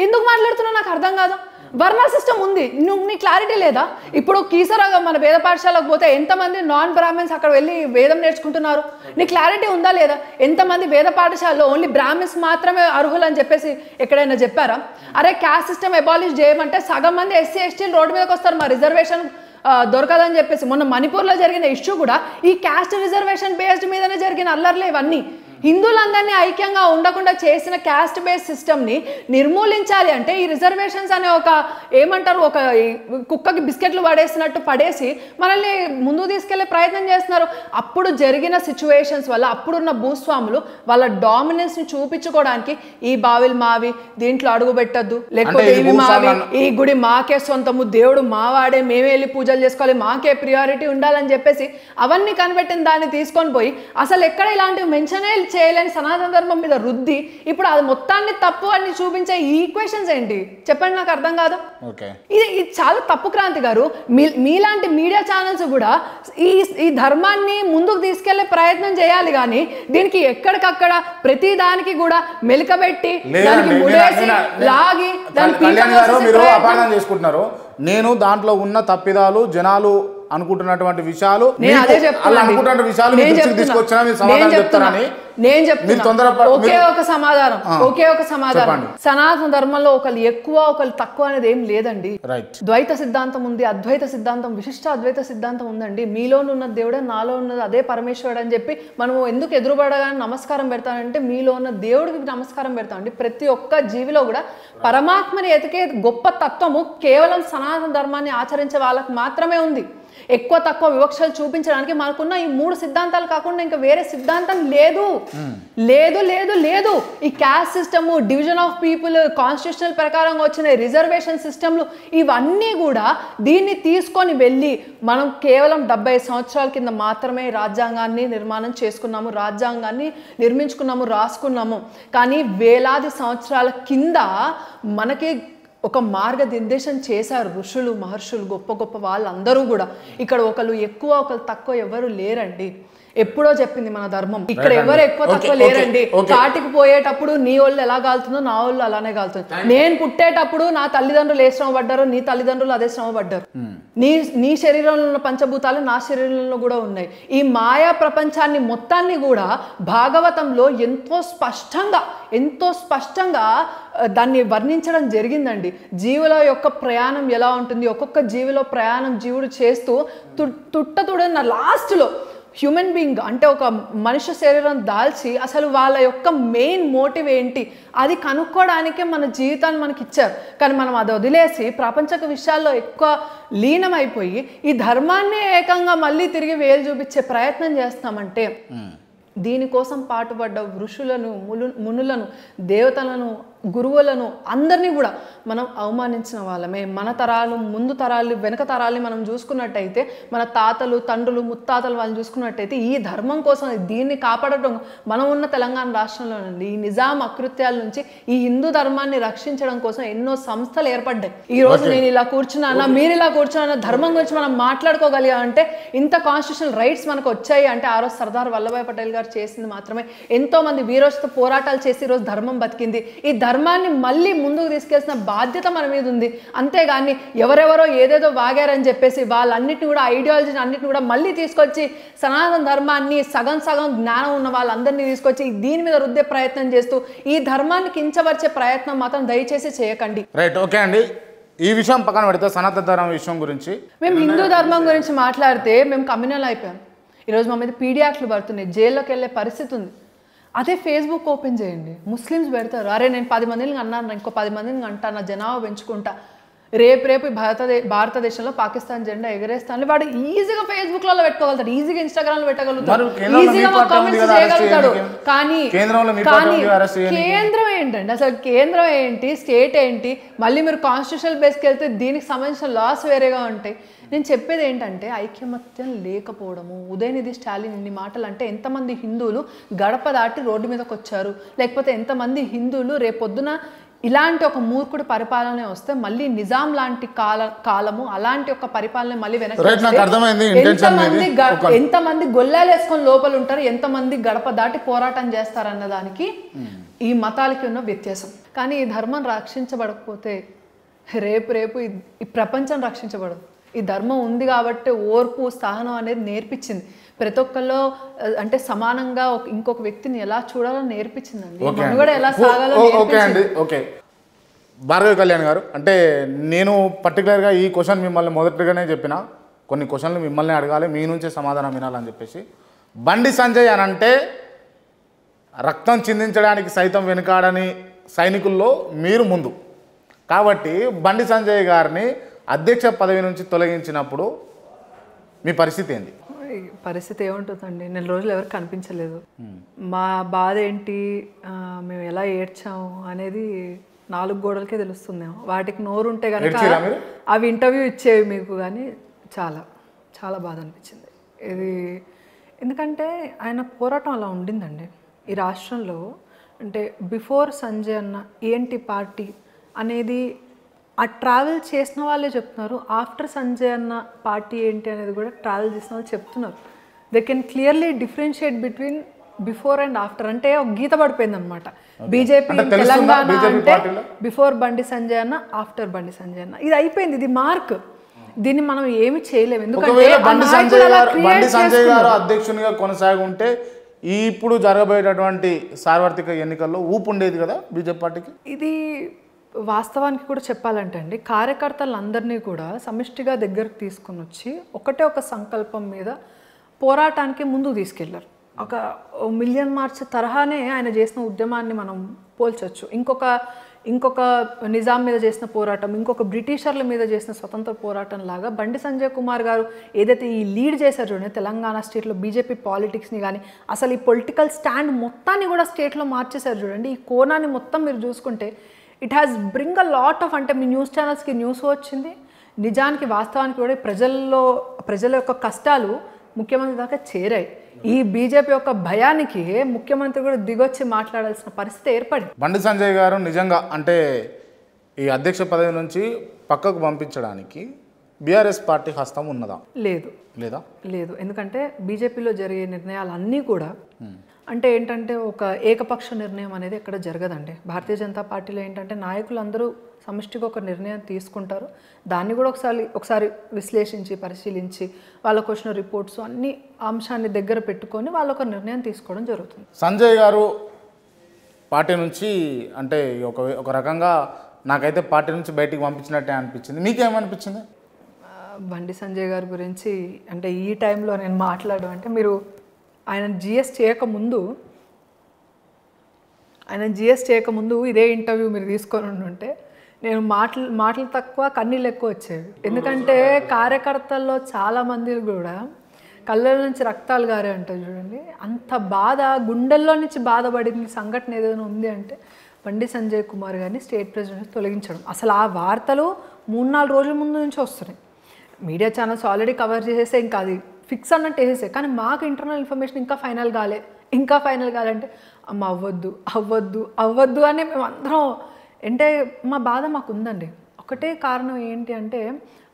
A: ఎందుకు మాట్లాడుతున్నా నాకు అర్థం కాదు. వర్ణ సిస్టమ్ ఉంది, నీ క్లారిటీ లేదా? ఇప్పుడు కీసరాగా మన వేద పాఠశాలకు పోతే ఎంతమంది నాన్ బ్రాహ్మిన్స్ అక్కడ వెళ్ళి వేదం నేర్చుకుంటున్నారు? నీ క్లారిటీ ఉందా లేదా? ఎంతమంది వేద పాఠశాలలో ఓన్లీ బ్రాహ్మిన్స్ మాత్రమే అర్హులు అని చెప్పేసి ఎక్కడైనా చెప్పారా? అరే క్యాస్ట్ సిస్టమ్ అబాలిష్ చేయమంటే సగం మంది ఎస్సీ ఎస్టీలు రోడ్డు మీదకి వస్తారు మా రిజర్వేషన్ దొరకదని చెప్పేసి. మొన్న మణిపూర్లో జరిగిన ఇష్యూ కూడా ఈ క్యాస్ట్ రిజర్వేషన్ బేస్డ్ మీదనే జరిగిన అల్లర్లే ఇవన్నీ. హిందువులందరినీ ఐక్యంగా ఉండకుండా చేసిన క్యాస్ట్ బేస్డ్ సిస్టమ్ని నిర్మూలించాలి అంటే ఈ రిజర్వేషన్స్ అనే ఒక ఏమంటారు ఒక కుక్కకి బిస్కెట్లు పడేసినట్టు పడేసి మనల్ని ముందుకు తీసుకెళ్లే ప్రయత్నం చేస్తున్నారు. అప్పుడు జరిగిన సిచ్యువేషన్స్ వల్ల అప్పుడున్న భూస్వాములు వాళ్ళ డామినెన్స్ని చూపించుకోవడానికి ఈ బావిలు మావి, దీంట్లో అడుగు పెట్టద్దు, లేకపోతే ఇవి మావి, ఈ గుడి మాకే సొంతము, దేవుడు మావాడే, మేమే వెళ్ళి పూజలు చేసుకోవాలి, మాకే ప్రియారిటీ ఉండాలని చెప్పేసి అవన్నీ కనిపెట్టిన దాన్ని తీసుకొని పోయి అసలు ఎక్కడ ఇలాంటివి మెన్షనే చేయలేని సనాతన ధర్మం మీద రుద్ది ఇప్పుడు అది మొత్తాన్ని తప్పు అని చూపించే ఈ ఈక్వేషన్స్ ఏంటి చెప్పండి, నాకు అర్థం కాదు. ఇది చాలా తప్పు క్రాంతి గారు. మీలాంటి మీడియా ఛానల్స్ కూడా ఈ ధర్మాన్ని ముందుకు తీసుకెళ్లే ప్రయత్నం చేయాలి, కానీ దీనికి ఎక్కడికక్కడ ప్రతి దానికి కూడా మెలికబెట్టి దానికి ముడేసి లాగి దాన్ని
B: చేసుకుంటున్నారు. నేను దాంట్లో ఉన్న తప్పిదాలు జనాలు అనుకుంటున్నటువంటి విషయాలు
A: ఒకే ఒక సమాధానం సనాతన ధర్మంలో ఒకళ్ళు ఎక్కువ ఒకళ్ళు తక్కువ అనేది ఏం లేదండి. ద్వైత సిద్ధాంతం ఉంది, అద్వైత సిద్ధాంతం, విశిష్ట అద్వైత సిద్ధాంతం ఉందండి. మీలో ఉన్న దేవుడే నాలో ఉన్నది అదే పరమేశ్వరుడు అని చెప్పి మనం ఎందుకు ఎదురుపడగానే నమస్కారం పెడతామంటే మీలో ఉన్న దేవుడికి నమస్కారం పెడతామండి. ప్రతి ఒక్క జీవిలో కూడా పరమాత్మని ఎతికే గొప్ప తత్వము కేవలం సనాతన ధర్మాన్ని ఆచరించే వాళ్ళకి మాత్రమే ఉంది. ఎక్కువ తక్కువ వివక్షలు చూపించడానికి మనకున్న ఈ 3 సిద్ధాంతాలు కాకుండా ఇంకా వేరే సిద్ధాంతం లేదు లేదు లేదు లేదు. ఈ caste system, division of people, constitutional ప్రకారంగా వచ్చిన రిజర్వేషన్ సిస్టమ్లు ఇవన్నీ కూడా దీన్ని తీసుకొని వెళ్ళి మనం కేవలం 70 సంవత్సరాల కింద మాత్రమే రాజ్యాంగాన్ని నిర్మాణం చేసుకున్నాము, రాజ్యాంగాన్ని నిర్మించుకున్నాము, రాసుకున్నాము. కానీ వేలాది సంవత్సరాల కింద మనకి ఒక మార్గనిర్దేశం చేశారు ఋషులు, మహర్షులు, గొప్ప గొప్ప వాళ్ళందరూ కూడా. ఇక్కడ ఒకళ్ళు ఎక్కువ ఒకళ్ళు తక్కువ ఎవరు లేరండి. ఎప్పుడో చెప్పింది మన ధర్మం. ఇక్కడ ఎవరు ఎక్కువ తక్కువ లేరండి. కాటికి పోయేటప్పుడు నీ వాళ్ళు ఎలా కాలుతుందో నా వాళ్ళు అలానే కాలుతుంది. నేను పుట్టేటప్పుడు నా తల్లిదండ్రులు ఏ శ్రమ పడ్డారో నీ తల్లిదండ్రులు అదే శ్రమ పడ్డారు. నీ శరీరంలో ఉన్న పంచభూతాలు నా శరీరంలో కూడా ఉన్నాయి. ఈ మాయా ప్రపంచాన్ని మొత్తాన్ని కూడా భాగవతంలో ఎంతో స్పష్టంగా దాన్ని వర్ణించడం జరిగిందండి. జీవుల యొక్క ప్రయాణం ఎలా ఉంటుంది, ఒక్కొక్క జీవిలో ప్రయాణం జీవుడు చేస్తూ తుట్టతుడన్న లాస్ట్లో హ్యూమన్ బీయింగ్ అంటే ఒక మనిషి శరీరం దాల్చి అసలు వాళ్ళ యొక్క మెయిన్ మోటివ్ ఏంటి అది కనుక్కోవడానికే మన జీవితాన్ని మనకి ఇచ్చారు. కానీ మనం అది వదిలేసి ప్రాపంచిక విషయాల్లో ఎక్కువ లీనమైపోయి ఈ ధర్మాన్ని ఏకంగా మళ్ళీ తిరిగి వేలు చూపించే ప్రయత్నం చేస్తామంటే దీనికోసం పాటుపడ్డ ఋషులను, మునులను, దేవతలను, గురువులను అందరినీ కూడా మనం అవమానించిన వాళ్ళమే. మన తరాలు, ముందు తరాలు, వెనక తరాలని మనం చూసుకున్నట్టయితే మన తాతలు, తండ్రులు, ముత్తాతలు వాళ్ళని చూసుకున్నట్టయితే ఈ ధర్మం కోసం దీన్ని కాపాడటం మనం ఉన్న తెలంగాణ రాష్ట్రంలోనండి. ఈ నిజాం అకృత్యాల నుంచి ఈ హిందూ ధర్మాన్ని రక్షించడం కోసం ఎన్నో సంస్థలు ఏర్పడ్డాయి. ఈ రోజు నేను ఇలా కూర్చున్నా, మీరు ఇలా కూర్చున్నా, ధర్మం గురించి మనం మాట్లాడుకోగలిగా అంటే ఇంత కాన్స్టిట్యూషనల్ రైట్స్ మనకు వచ్చాయి అంటే ఆ రోజు సర్దార్ వల్లభాయ్ పటేల్ గారు చేసింది మాత్రమే. ఎంతో మంది వీరోచిత పోరాటాలు చేసి ఈరోజు ధర్మం బతికింది. ఈ ధర్మాన్ని మళ్ళీ ముందుకు తీసుకెళ్సిన బాధ్యత మన మీద ఉంది. అంతేగాని ఎవరెవరో ఏదేదో వాగారని చెప్పేసి వాళ్ళన్నిటిని కూడా ఐడియాలజీని అన్నిటిని కూడా మళ్ళీ తీసుకొచ్చి సనాతన ధర్మాన్ని సగం జ్ఞానం ఉన్న వాళ్ళందరినీ తీసుకొచ్చి దీని మీద రుద్దే ప్రయత్నం చేస్తూ ఈ ధర్మాన్ని కించపరిచే ప్రయత్నం మాత్రం దయచేసి చేయకండి.
B: రైట్, ఓకే అండి. ఈ విషయం పక్కన పెడితే సనాతన ధర్మం విషయం గురించి
A: మేము హిందూ ధర్మం గురించి మాట్లాడితే మేము కమ్యూనల్ అయిపోయాం. ఈరోజు మా మీద పీడీ యాక్ట్లు పడుతున్నాయి, జైల్లోకి వెళ్ళే పరిస్థితి ఉంది. అదే ఫేస్బుక్ ఓపెన్ చేయండి, ముస్లిమ్స్ పెడతారు, అరే నేను 10 మందిని అన్నాను, ఇంకో 10 మందిని అంటా, నా జనాభా పెంచుకుంటా, రేపు భారతదేశంలో పాకిస్తాన్ జెండా ఎగరేస్తాను వాడు ఈజీగా ఫేస్బుక్లలో పెట్టుకోగలుగుతాడు, ఈజీగా ఇన్స్టాగ్రామ్లో పెట్టగలుగుతాడు, ఈజీగా కామెంట్స్ చేయగలుగుతాడు. కానీ కేంద్రం ఏంటండి, అసలు కేంద్రం ఏంటి, స్టేట్ ఏంటి, మళ్ళీ మీరు కాన్స్టిట్యూషనల్ బేస్కి వెళ్తే దీనికి సంబంధించిన లాస్ వేరేగా ఉంటాయి. నేను చెప్పేది ఏంటంటే ఐక్యమత్యం లేకపోవడము. ఉదయనిధి స్టాలిన్ ఇన్ని మాటలు అంటే ఎంతమంది హిందువులు గడప దాటి రోడ్డు మీదకి వచ్చారు, లేకపోతే ఎంతమంది హిందువులు రేపొద్దున ఇలాంటి ఒక మూర్ఖుడి పరిపాలన వస్తే మళ్ళీ నిజాం లాంటి కాలము అలాంటి ఒక పరిపాలన మళ్ళీ ఎంతమంది గొల్లాలు వేసుకొని లోపల ఉంటారు, ఎంతమంది గడప దాటి పోరాటం చేస్తారన్న దానికి ఈ మతాలకి ఉన్న వ్యత్యాసం. కానీ ఈ ధర్మం రక్షించబడకపోతే రేపు ఈ ప్రపంచం రక్షించబడదు. ఈ ధర్మం ఉంది కాబట్టి ఓర్పు సహనం అనేది నేర్పించింది. ప్రతి ఒక్కళ్ళు అంటే సమానంగా ఇంకొక వ్యక్తిని ఎలా చూడాలో నేర్పించిందండి. మనుగడ ఎలా సాగాలో
B: అండి. ఓకే, భార్గవి కళ్యాణ్ గారు, అంటే నేను పర్టికులర్గా ఈ క్వశ్చన్ మిమ్మల్ని మొదటిగానే చెప్పిన, కొన్ని క్వశ్చన్లు మిమ్మల్ని అడగాలి, మీ నుంచే సమాధానం వినాలని చెప్పేసి. బండి సంజయ్ అని అంటే రక్తం చిందించడానికి సైతం వెనుకాడని సైనికుల్లో మీరు ముందు. కాబట్టి బండి సంజయ్ గారిని అధ్యక్ష పదవి నుంచి తొలగించినప్పుడు మీ పరిస్థితి ఏంది?
A: పరిస్థితి ఏముంటుందండి, నెల రోజులు ఎవరికి కనిపించలేదు. మా బాధ ఏంటి, మేము ఎలా ఏడ్చాము అనేది 4 గోడలకే తెలుస్తుందేమో. వాటికి నోరు ఉంటే కనుక అవి ఇంటర్వ్యూ ఇచ్చేవి మీకు, కానీ చాలా చాలా బాధ అనిపించింది ఇది. ఎందుకంటే ఆయన పోరాటం అలా ఉండిందండి ఈ రాష్ట్రంలో. అంటే బిఫోర్ సంజయ్ అన్న ఏంటి పార్టీ అనేది ఆ ట్రావెల్ చేసిన వాళ్ళే చెప్తున్నారు. ఆఫ్టర్ సంజయ్ అన్న పార్టీ ఏంటి అనేది కూడా ట్రావెల్ చేసిన వాళ్ళు చెప్తున్నారు. They can clearly differentiate between before and after. అంటే ఒక గీత పడిపోయింది అనమాట. బీజేపీ తెలంగాణ అంటే బిఫోర్ బండి సంజయ్ అన్న, ఆఫ్టర్ బండి సంజయ్ అన్న, ఇది అయిపోయింది. ఇది మార్క్. దీన్ని మనం ఏమి చేయలేము. ఎందుకంటే
B: బండి సంజయ్ గారు అధ్యక్షునిగా కొనసాగి ఉంటే ఇప్పుడు జరగబోయేటటువంటి సార్వత్రిక ఎన్నికల్లో ఊపు ఉండేది కదా బీజేపీ పార్టీకి.
A: ఇది వాస్తవానికి కూడా చెప్పాలంటే అండి, కార్యకర్తలందరినీ కూడా సమిష్టిగా దగ్గరకు తీసుకొని వచ్చి ఒకటే ఒక సంకల్పం మీద పోరాటానికి ముందుకు తీసుకెళ్లారు. ఒక మిలియన్ మార్చ్ తరహానే ఆయన చేసిన ఉద్యమాన్ని మనం పోల్చొచ్చు. ఇంకొక నిజాం మీద చేసిన పోరాటం, ఇంకొక బ్రిటిషర్ల మీద చేసిన స్వతంత్ర పోరాటం లాగా బండి సంజయ్ కుమార్ గారు ఏదైతే ఈ లీడ్ చేశారు చూడండి, తెలంగాణ స్టేట్లో బీజేపీ పాలిటిక్స్ని కానీ అసలు ఈ పొలిటికల్ స్టాండ్ మొత్తాన్ని కూడా స్టేట్లో మార్చేశారు చూడండి. ఈ కోణాన్ని మొత్తం మీరు చూసుకుంటే it has bring a lot of, అంటే మీ న్యూస్ ఛానల్స్కి న్యూస్ వచ్చింది, నిజానికి వాస్తవానికి కూడా ప్రజల యొక్క కష్టాలు ముఖ్యమంత్రి దాకా చేరాయి. ఈ బీజేపీ యొక్క భయానికి ముఖ్యమంత్రి కూడా దిగొచ్చి మాట్లాడాల్సిన పరిస్థితి ఏర్పడింది.
B: బండి సంజయ్ గారు నిజంగా అంటే ఈ అధ్యక్ష పదవి నుంచి పక్కకు పంపించడానికి బీఆర్ఎస్ పార్టీ హస్తం ఉన్నదా? లేదు. ఎందుకంటే బీజేపీలో జరిగే నిర్ణయాలన్నీ కూడా అంటే ఏంటంటే ఒక ఏకపక్ష నిర్ణయం అనేది ఎక్కడ జరగదండి. భారతీయ జనతా పార్టీలో ఏంటంటే నాయకులందరూ సమిష్టిగా ఒక నిర్ణయం తీసుకుంటారు. దాన్ని కూడా ఒకసారి విశ్లేషించి పరిశీలించి వాళ్ళకు వచ్చిన రిపోర్ట్స్ అన్ని అంశాన్ని దగ్గర పెట్టుకొని వాళ్ళు ఒక నిర్ణయం తీసుకోవడం జరుగుతుంది. సంజయ్ గారు పార్టీ నుంచి అంటే ఒక రకంగా నాకైతే పార్టీ నుంచి బయటికి పంపించినట్టే అనిపించింది. మీకేమనిపించింది?
A: బండి సంజయ్ గారి గురించి అంటే ఈ టైంలో నేను మాట్లాడడం అంటే, మీరు ఆయన జిఎస్ చేయకముందు ఇదే ఇంటర్వ్యూ మీరు తీసుకొని ఉంటే నేను మాటలు తక్కువ కన్నీళ్ళు ఎక్కువ వచ్చేవి. ఎందుకంటే కార్యకర్తల్లో చాలామంది కూడా కళ్ళ నుంచి రక్తాలు గారే అంటారు చూడండి. అంత బాధ, గుండెల్లో నుంచి బాధపడింది సంఘటన ఏదైనా ఉంది అంటే బండి సంజయ్ కుమార్ గారిని స్టేట్ ప్రెసిడెంట్ తొలగించడం. అసలు ఆ వార్తలు 3-4 రోజుల ముందు నుంచి వస్తున్నాయి. మీడియా ఛానల్స్ ఆల్రెడీ కవర్ చేసేస్తే ఇంకా అది ఫిక్స్ అన్నట్టు వేసేసే. కానీ మాకు ఇంటర్నల్ ఇన్ఫర్మేషన్ ఇంకా ఫైనల్ కాలేంటే అమ్మ అవ్వద్దు అని మేము అందరం, అంటే మా బాధ మాకు ఉందండి. ఒకటే కారణం ఏంటి అంటే,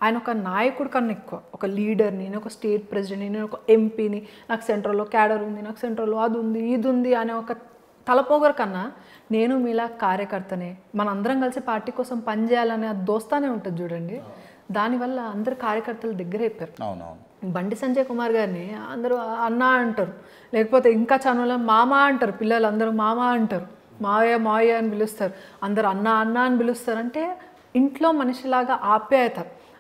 A: ఆయన ఒక నాయకుడి కన్నా ఎక్కువ ఒక లీడర్ని, నేను ఒక స్టేట్ ప్రెసిడెంట్ని, నేను ఒక ఎంపీని, నాకు సెంట్రల్లో క్యాడర్ ఉంది, నాకు సెంట్రల్లో అది ఉంది ఇది ఉంది అనే ఒక తలపోగర కన్నా నేను మీలా కార్యకర్తనే, మనందరం కలిసి పార్టీ కోసం పనిచేయాలనే దోస్తానే ఉంటుంది చూడండి. దానివల్ల అందరు కార్యకర్తలు దగ్గర అయిపోయారు. బండి సంజయ్ కుమార్ గారిని అందరూ అన్న అంటారు, లేకపోతే ఇంకా ఛానల్లో మామ అంటారు. పిల్లలు అందరూ మామ అంటారు, మావయ్య అని పిలుస్తారు, అందరు అన్న అని పిలుస్తారు. అంటే ఇంట్లో మనిషిలాగా ఆప్యాయత.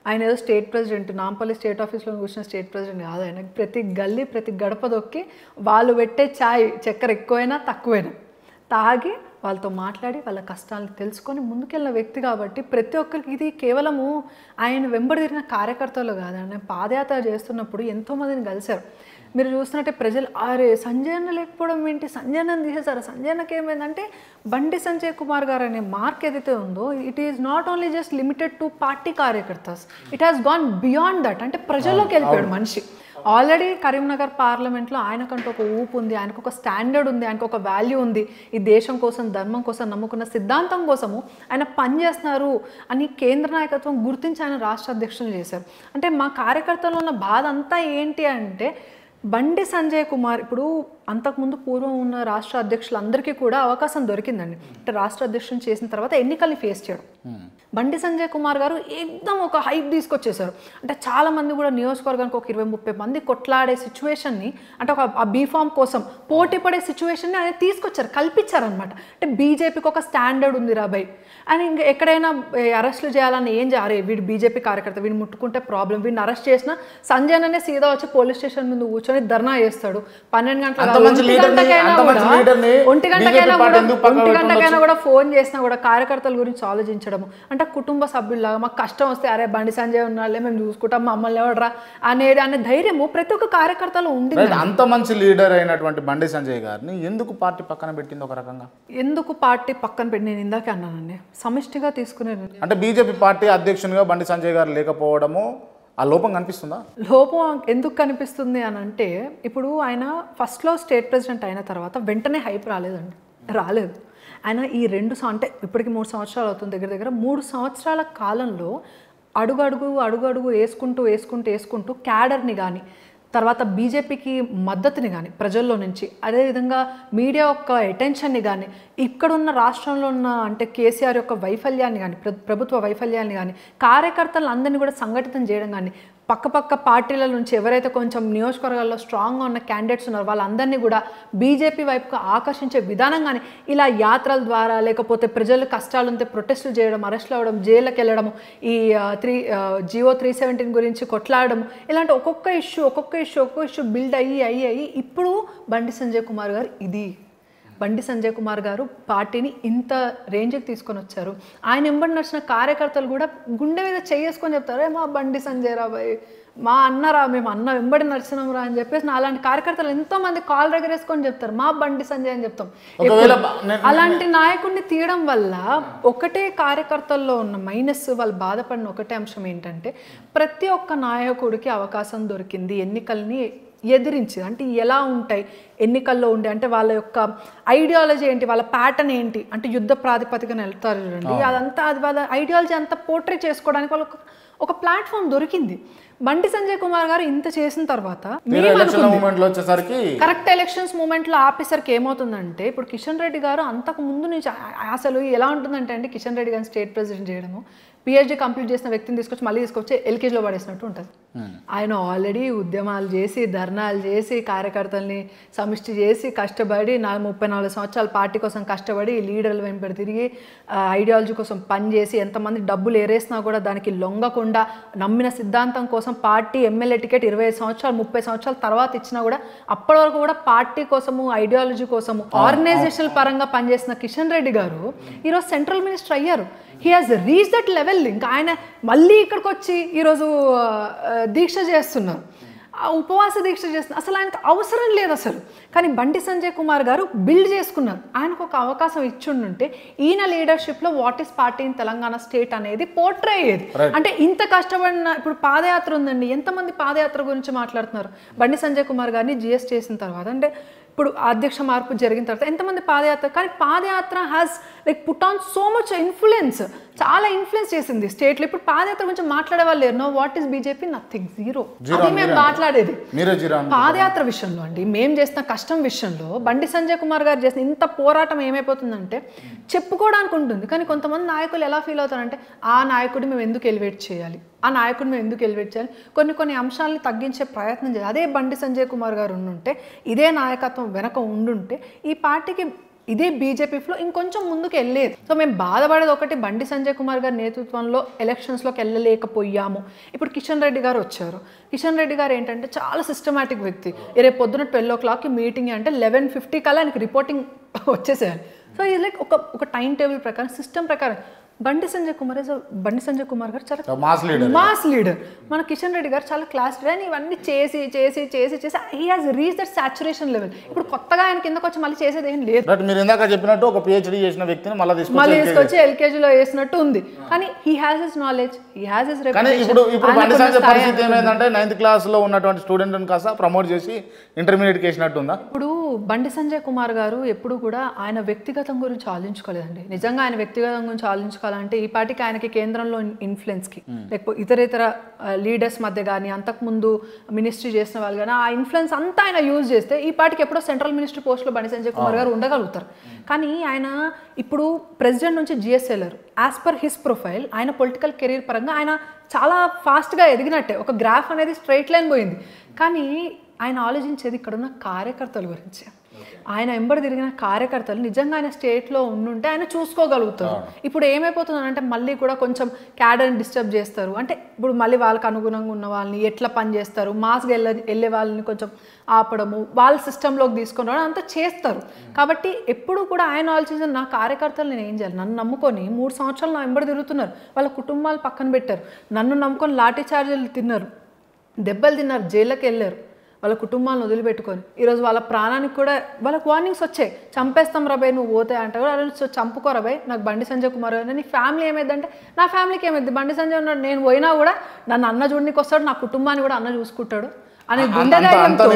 A: ఆయన ఏదో స్టేట్ ప్రెసిడెంట్, నాంపల్లి స్టేట్ ఆఫీస్లో కూర్చున్న స్టేట్ ప్రెసిడెంట్ కాదు. ఆయన ప్రతి గల్లీ ప్రతి గడప దొక్కి వాళ్ళు పెట్టే ఛాయ్ చక్కెర ఎక్కువైనా తక్కువైనా తాగి వాళ్ళతో మాట్లాడి వాళ్ళ కష్టాలను తెలుసుకొని ముందుకెళ్ళిన వ్యక్తి. కాబట్టి ప్రతి ఒక్కరికి ఇది కేవలము ఆయన వెంబడి తిరిగిన కార్యకర్తలు కాదు, ఆయన పాదయాత్ర చేస్తున్నప్పుడు ఎంతోమందిని కలిశారు. మీరు చూస్తున్నట్టే ప్రజలు అరే సంజయ్ అన్న లేకపోవడం ఏంటి, సంజయ్ అన్నని తీసేశారు, సంజయ్ అన్నకి ఏమైందంటే బండి సంజయ్ కుమార్ గారు అనే మార్క్ ఏదైతే ఉందో it is not only just limited to party కార్యకర్తాస్, it has gone beyond that. అంటే ప్రజల్లోకి వెళ్ళిపోయాడు మనిషి. ఆల్రెడీ కరీంనగర్ పార్లమెంట్లో ఆయనకంటూ ఒక ఊపు ఉంది, ఆయనకు ఒక స్టాండర్డ్ ఉంది, ఆయనకు ఒక వాల్యూ ఉంది. ఈ దేశం కోసం ధర్మం కోసం నమ్ముకున్న సిద్ధాంతం కోసము ఆయన పనిచేస్తున్నారు అని కేంద్ర నాయకత్వం గుర్తించి ఆయన రాష్ట్ర అధ్యక్షులు చేశారు. అంటే మా కార్యకర్తల్లో ఉన్న బాధ అంతా ఏంటి అంటే, బండి సంజయ్ కుమార్ ఇప్పుడు అంతకుముందు పూర్వం ఉన్న రాష్ట్ర అధ్యక్షులందరికీ కూడా అవకాశం దొరికిందండి. అంటే రాష్ట్ర అధ్యక్షుని చేసిన తర్వాత ఎన్నికల్ని ఫేస్ చేయడం. బండి సంజయ్ కుమార్ గారు ఏకదం ఒక హైప్ తీసుకొచ్చేసారు. అంటే చాలా మంది కూడా నియోజకవర్గానికి ఒక 20-30 మంది కొట్లాడే సిచ్యువేషన్ని, అంటే ఒక ఆ బీఫామ్ కోసం పోటీ పడే సిచ్యువేషన్ని ఆయన తీసుకొచ్చారు, కల్పించారనమాట. అంటే బీజేపీకి ఒక స్టాండర్డ్ ఉంది రాబాయ్ అని, ఇంకా ఎక్కడైనా అరెస్టులు చేయాలని ఏం చేయాలి, వీడు బీజేపీ కార్యకర్త, వీడిని ముట్టుకుంటే ప్రాబ్లం, వీడిని అరెస్ట్ చేసిన సంజయ్ అనే సీదా వచ్చి పోలీస్ స్టేషన్ ముందు కూర్చొని ధర్నా చేస్తాడు. 12 గంటల ఒంటి గంటకైనా కూడా ఫోన్ చేసినా కూడా కార్యకర్తల గురించి ఆలోచించడము. అంటే కుటుంబ సభ్యుల్లాగా మాకు కష్టం వస్తే అరే బండి సంజయ్ ఉన్నాళ్ళే మేము చూసుకుంటాం, మమ్మల్ని ఎవడరా అనే ధైర్యము ప్రతి ఒక్క కార్యకర్తలో ఉంది.
B: అంత మంచి లీడర్ అయినటువంటి బండి సంజయ్ గారిని ఎందుకు పార్టీ పక్కన పెట్టింది? ఒక రకంగా ఎందుకు
A: పార్టీ పక్కన పెట్టి, నేను ఇందాకే అన్నానండి, సమిష్టిగా తీసుకునేది.
B: అంటే బీజేపీ పార్టీ అధ్యక్షునిగా బండి సంజయ్ గారు లేకపోవడము ఆ లోపం కనిపిస్తుందా?
A: లోపం ఎందుకు కనిపిస్తుంది అని అంటే, ఇప్పుడు ఆయన ఫస్ట్లో స్టేట్ ప్రెసిడెంట్ అయిన తర్వాత వెంటనే హైప్ రాలేదు. ఆయన ఈ 2 అంటే ఇప్పటికి 3 సంవత్సరాలు అవుతుంది, దగ్గర దగ్గర 3 సంవత్సరాల కాలంలో అడుగు వేసుకుంటూ క్యాడర్ని కానీ, తర్వాత బీజేపీకి మద్దతుని కానీ ప్రజల్లో నుంచి, అదేవిధంగా మీడియా యొక్క అటెన్షన్ని కానీ, ఇక్కడున్న రాష్ట్రంలో ఉన్న అంటే కేసీఆర్ యొక్క వైఫల్యాన్ని కానీ, ప్రభుత్వ వైఫల్యాన్ని కానీ, కార్యకర్తలను అందరినీ కూడా సంఘటితం చేయడం కానీ, పక్క పార్టీల నుంచి ఎవరైతే కొంచెం నియోజకవర్గాల్లో స్ట్రాంగ్గా ఉన్న క్యాండిడేట్స్ ఉన్నారో వాళ్ళందరినీ కూడా బీజేపీ వైపుగా ఆకర్షించే విధానం కానీ, ఇలా యాత్రల ద్వారా, లేకపోతే ప్రజలు కష్టాలు ఉంటే ప్రొటెస్టులు చేయడం, అరెస్టులు అవ్వడం, జైళ్ళకి వెళ్ళడం, ఈ జియో 317 గురించి కొట్లాడడం, ఇలాంటి ఒక్కొక్క ఇష్యూ బిల్డ్ అయ్యి ఇప్పుడు బండి సంజయ్ కుమార్ గారు పార్టీని ఇంత రేంజ్కి తీసుకొని వచ్చారు. ఆయన వెంబడి నడిచిన కార్యకర్తలు కూడా గుండె మీద చేసుకొని చెప్తారు, మా బండి సంజయ్ రాబాయ్, మా అన్నరా, మేము అన్న వెంబడి నడిచినాం రా అని చెప్పేసి అలాంటి కార్యకర్తలు ఎంతోమంది కాల్ దగ్గర వేసుకొని చెప్తారు, మా బండి సంజయ్ అని చెప్తాం. అలాంటి నాయకుడిని తీయడం వల్ల ఒకటే కార్యకర్తల్లో ఉన్న మైనస్, వాళ్ళు బాధపడిన ఒకటే అంశం ఏంటంటే, ప్రతి ఒక్క నాయకుడికి అవకాశం దొరికింది ఎన్నికల్ని ఎదిరించి. అంటే ఎలా ఉంటాయి ఎన్నికల్లో ఉండే, అంటే వాళ్ళ యొక్క ఐడియాలజీ ఏంటి, వాళ్ళ ప్యాటర్న్ ఏంటి, అంటే యుద్ధ ప్రాతిపదికన వెళ్తారు చూడండి, అదంతా అది వాళ్ళ ఐడియాలజీ అంతా పోర్ట్రే చేసుకోవడానికి వాళ్ళకి ఒక ప్లాట్ఫామ్ దొరికింది. బండి సంజయ్ కుమార్ గారు ఇంత చేసిన తర్వాత కరెక్ట్ ఎలక్షన్స్ మూమెంట్లో ఆపేసరికి ఏమవుతుందంటే, ఇప్పుడు కిషన్ రెడ్డి గారు అంతకు ముందు నుంచి అసలు ఎలా ఉంటుందంటే అండి, కిషన్ రెడ్డి గారిని స్టేట్ ప్రెసిడెంట్ చేయడము, పిహెచ్డీ కంప్లీట్ చేసిన వ్యక్తిని తీసుకొచ్చి ఎల్కేజీలో పడేసినట్టు ఉంటుంది. ఆయన ఆల్రెడీ ఉద్యమాలు చేసి, ధర్నాలు చేసి, కార్యకర్తల్ని సమిష్టి చేసి, కష్టపడి 34 సంవత్సరాల పార్టీ కోసం కష్టపడి, లీడర్లు వెంబడి తిరిగి, ఐడియాలజీ కోసం పనిచేసి, ఎంతమంది డబ్బులు ఏరేసినా కూడా దానికి లొంగకుండా, నమ్మిన సిద్ధాంతం కోసం పార్టీ ఎమ్మెల్యే టికెట్ 20 సంవత్సరాలు 30 సంవత్సరాల తర్వాత ఇచ్చినా కూడా అప్పటి వరకు కూడా పార్టీ కోసము, ఐడియాలజీ కోసము, ఆర్గనైజేషనల్ పరంగా పనిచేసిన కిషన్ రెడ్డి గారు ఈరోజు సెంట్రల్ మినిస్టర్ అయ్యారు. He has reach that level. ఇంకా ఆయన మళ్ళీ ఇక్కడికి వచ్చి ఈరోజు దీక్ష చేస్తున్నారు, ఉపవాస దీక్ష చేస్తున్నారు. అసలు ఆయనకు అవసరం లేదు అసలు. కానీ బండి సంజయ్ కుమార్ గారు బిల్డ్ చేసుకున్నారు. ఆయనకు ఒక అవకాశం ఇచ్చిండుంటే ఈయన లీడర్షిప్లో what is party in Telangana state అనేది పోర్ట్రే అయ్యేది. అంటే ఇంత కష్టపడిన, ఇప్పుడు పాదయాత్ర ఉందండి, ఎంతమంది పాదయాత్ర గురించి మాట్లాడుతున్నారు. బండి సంజయ్ కుమార్ గారిని జిఎస్ చేసిన తర్వాత, అంటే ఇప్పుడు అధ్యక్ష మార్పు జరిగిన తర్వాత ఎంతమంది పాదయాత్ర, కానీ padayatra has like put on so much influence, చాలా ఇన్ఫ్లుయెన్స్ చేసింది స్టేట్లో. ఇప్పుడు పాదయాత్ర గురించి మాట్లాడే వాళ్ళు లేరు. No what is BJP, nothing, zero. అది మేము మాట్లాడేది పాదయాత్ర విషయంలో అండి. మేము చేసిన కష్టం విషయంలో బండి సంజయ్ కుమార్ గారు చేసిన ఇంత పోరాటం ఏమైపోతుందంటే చెప్పుకోవడానికి ఉంటుంది, కానీ కొంతమంది నాయకులు ఎలా ఫీల్ అవుతారంటే, ఆ నాయకుడిని మేము ఎందుకు ఎలివేట్ చేయాలి, కొన్ని అంశాలని తగ్గించే ప్రయత్నం చేయాలి. అదే బండి సంజయ్ కుమార్ గారు ఉండుంటే, ఇదే నాయకత్వం వెనక ఉండుంటే ఈ పార్టీకి ఇదే బీజేపీ ఫ్లో ఇంకొంచెం ముందుకు వెళ్ళేది. సో మేము బాధపడేది ఒకటి, బండి సంజయ్ కుమార్ గారి నేతృత్వంలో ఎలక్షన్స్లోకి వెళ్ళలేకపోయాము. ఇప్పుడు కిషన్ రెడ్డి గారు వచ్చారు. కిషన్ రెడ్డి గారు ఏంటంటే చాలా సిస్టమేటిక్ వ్యక్తి. రేపు పొద్దున 12 o'clockకి మీటింగ్ అంటే 11:50 కల్లా ఆయనకి రిపోర్టింగ్ వచ్చేసేయాలి. సో ఇది లైక్ ఒక టైం టేబుల్ ప్రకారం, సిస్టమ్ ప్రకారం. బండి సంజయ్ కుమార్ గారు చాలా మాస్ లీడర్. మన కిషన్ రెడ్డి గారు చాలా క్లాస్ లీడర్. ఇవన్నీ చేసి he has reach that saturation level. ఇప్పుడు కొత్తగా ఆయన కిందకు వచ్చి మళ్ళీ చేసేది ఏం లేదు.
B: మీరు ఇందాక చెప్పినట్టు ఒక పిహెచ్డీ చేసిన వ్యక్తిని మళ్ళీ
A: తీసుకొచ్చి ఎల్కేజీలో వేసినట్టు ఉంది. కానీ he has his knowledge, he has his reputation.
B: ఇప్పుడు బండి సంజయ్ పరిస్థితి ఏమైందంటే 9th క్లాస్లో ఉన్నటువంటి స్టూడెంట్ని కాస్త ప్రమోట్ చేసి ఇంటర్మీడియట్కి వేసినట్టు ఉందా?
A: ఇప్పుడు బండి సంజయ్ కుమార్ గారు ఎప్పుడు కూడా ఆయన వ్యక్తిగతం గురించి ఆలోచించుకోలేదండి. నిజంగా ఆయన వ్యక్తిగతం గురించి ఆలోచించుకోవాలి తీసుకోవాలంటే ఈ పార్టీకి ఆయనకి కేంద్రంలో ఇన్ఫ్లుయెన్స్కి లేకపోతే ఇతర లీడర్స్ మధ్య కానీ అంతకుముందు మినిస్ట్రీ చేసిన వాళ్ళు కానీ ఆ ఇన్ఫ్లుయెన్స్ అంతా ఆయన యూజ్ చేస్తే ఈ పార్టీకి ఎప్పుడో సెంట్రల్ మినిస్ట్రీ పోస్ట్లో బండి సంజయ్ కుమార్ గారు ఉండగలుగుతారు. కానీ ఆయన ఇప్పుడు ప్రెసిడెంట్ నుంచి జిఎస్ వెళ్ళారు. యాజ్ పర్ హిస్ ప్రొఫైల్ ఆయన పొలిటికల్ కెరీర్ పరంగా ఆయన చాలా ఫాస్ట్గా ఎదిగినట్టే, ఒక గ్రాఫ్ అనేది స్ట్రైట్ లైన్ పోయింది. కానీ ఆయన ఆలోచించేది ఇక్కడున్న కార్యకర్తల గురించి. ఆయన ఎంబడి తిరిగిన కార్యకర్తలు నిజంగా ఆయన స్టేట్లో ఉండుంటే ఆయన చూసుకోగలుగుతారు. ఇప్పుడు ఏమైపోతుందంటే మళ్ళీ కూడా కొంచెం క్యాడర్ని డిస్టర్బ్ చేస్తారు. అంటే ఇప్పుడు మళ్ళీ వాళ్ళకి అనుగుణంగా ఉన్న వాళ్ళని ఎట్లా పని చేస్తారు, మాస్కి వెళ్ళే వాళ్ళని కొంచెం ఆపడము, వాళ్ళ సిస్టంలోకి తీసుకొని రావడం అంతా చేస్తారు. కాబట్టి ఎప్పుడు కూడా ఆయన ఆలోచించిన నా కార్యకర్తలు నేను ఏం చేయాలి, నన్ను నమ్ముకొని 3 సంవత్సరాలు నా ఎంబడి తిరుగుతున్నారు, వాళ్ళ కుటుంబాలు పక్కన పెట్టారు, నన్ను నమ్ముకొని లాఠీ చార్జీలు తిన్నారు, దెబ్బలు తిన్నారు, జైళ్ళకి వెళ్ళారు, వాళ్ళ కుటుంబాలను వదిలిపెట్టుకొని ఈరోజు వాళ్ళ ప్రాణానికి కూడా వాళ్ళకి వార్నింగ్స్ వచ్చాయి, చంపేస్తాం రబాయ్ నువ్వు పోతే అంటే కూడా అలా చంపుకో రబాయ్, నాకు బండి సంజయ్ కుమార్ నీ ఫ్యామిలీ ఏమైందంటే నా ఫ్యామిలీకి ఏమైంది, బండి సంజయ్ ఉన్నాడు, నేను పోయినా కూడా నన్ను అన్న చూడనికి వస్తాడు, నా కుటుంబాన్ని కూడా అన్న చూసుకుంటాడు అనే గుండె ధైర్యంతో,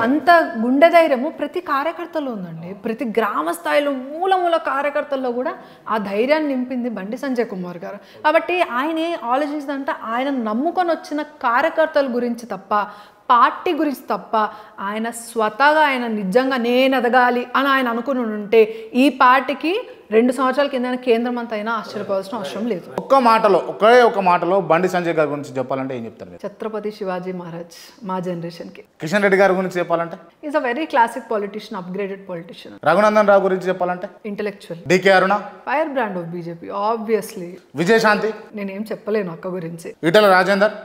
A: అంత గుండె ధైర్యము ప్రతి కార్యకర్తలో ఉందండి. ప్రతి గ్రామ స్థాయిలో మూల కార్యకర్తల్లో కూడా ఆ ధైర్యాన్ని నింపింది బండి సంజయ్ కుమార్ గారు. కాబట్టి ఆయన ఆలోచించిందంటే ఆయన నమ్ముకొని వచ్చిన కార్యకర్తల గురించి తప్ప, పార్టీ గురించి తప్ప, ఆయన స్వతహాగా ఆయన నిజంగా నేను ఎదగాలి అని ఆయన అనుకుని ఉంటే ఈ పార్టీకి 2 సంవత్సరాల కింద కేంద్ర మంత్రి అయినా ఆశ్చర్యపోవాల్సిన అవసరం లేదు.
B: ఒక మాటలో బండి సంజయ్ గారి గురించి చెప్పాలంటే ఏం చెప్తారు?
A: ఛత్రపతి శివాజీ మహారాజ్ మా జనరేషన్కి.
B: కిషన్ రెడ్డి గారి గురించి చెప్పాలంటే
A: is a very classic politician, upgraded politician.
B: Raghunandan Rao గురించి చెప్పాలంటే
A: intellectual.
B: DK Aruna
A: fire brand of BJP obviously.
B: Vijayashanti
A: నేనేం చెప్పలేను అక్క గురించి.
B: ఈటల రాజేందర్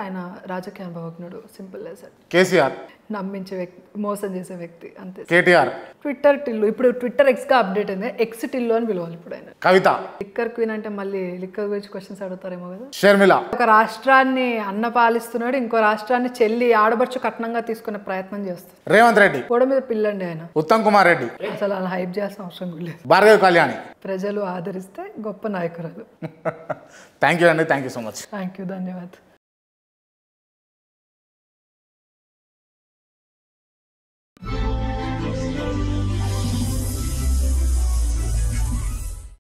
A: ఆయన రాజకీయ అనుభవజ్ఞుడు, సింపుల్ యాజ్.
B: కేసీఆర్
A: నమ్మించే వ్యక్తి, మోసం చేసే వ్యక్తి అంతే.
B: కేటీఆర్
A: ట్విట్టర్ టిల్లు, ఇప్పుడు ట్విట్టర్ ఎక్స్గా అప్డేట్ అయింది, ఎక్స్ టిల్లు అని పిలవాలి ఇప్పుడు ఆయన.
B: కవిత
A: లిక్కర్ క్వీన్ అంటే మళ్ళీ లిక్కర్ గురించి క్వశ్చన్స్ అడుగుతారేమో కదా.
B: షర్మిల
A: ఒక రాష్ట్రాన్ని అన్న పాలిస్తున్నాడు, ఇంకో రాష్ట్రాన్ని చెల్లి ఆడబడుచు కట్నంగా తీసుకునే ప్రయత్నం చేస్తారు.
B: రేవంత్ రెడ్డి
A: గోడ మీద పిల్లండి ఆయన.
B: ఉత్తమ్ కుమార్ రెడ్డి
A: అసలు అలా హైప్ చేయాల్సిన అవసరం లేదు.
B: భార్గవి కళ్యాణి
A: ప్రజలు ఆదరిస్తే గొప్ప నాయకురాలు.
B: థ్యాంక్ యూ అండి, thank you so much.
A: Thank you, ధన్యవాదాలు.